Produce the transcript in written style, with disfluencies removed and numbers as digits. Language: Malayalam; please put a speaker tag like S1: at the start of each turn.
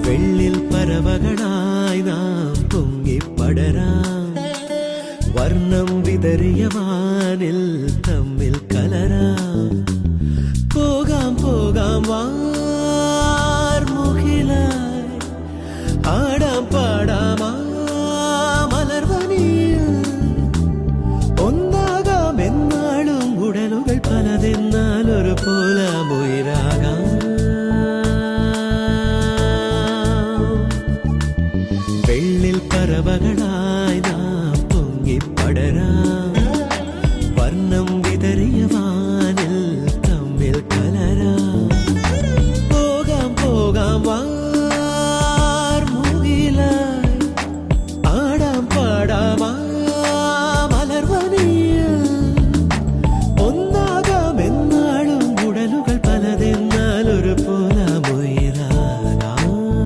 S1: വെള്ളിൽ പറവകളായി നാം പൊങ്ങിപ്പടരാം വർണ്ണം വിതറിയ വാനിൽ തമ്മിൽ കലരാം പോകാം പോകാം വാർമുകിലായി ആടാം പാടാം മലർവനിയിൽ ഒന്നാകാം എന്നാളും ഉടലുകൾ പലതെന്നാൽ ഒരു പോലാമുയിരാകാം വെള്ളിൽ പറവകള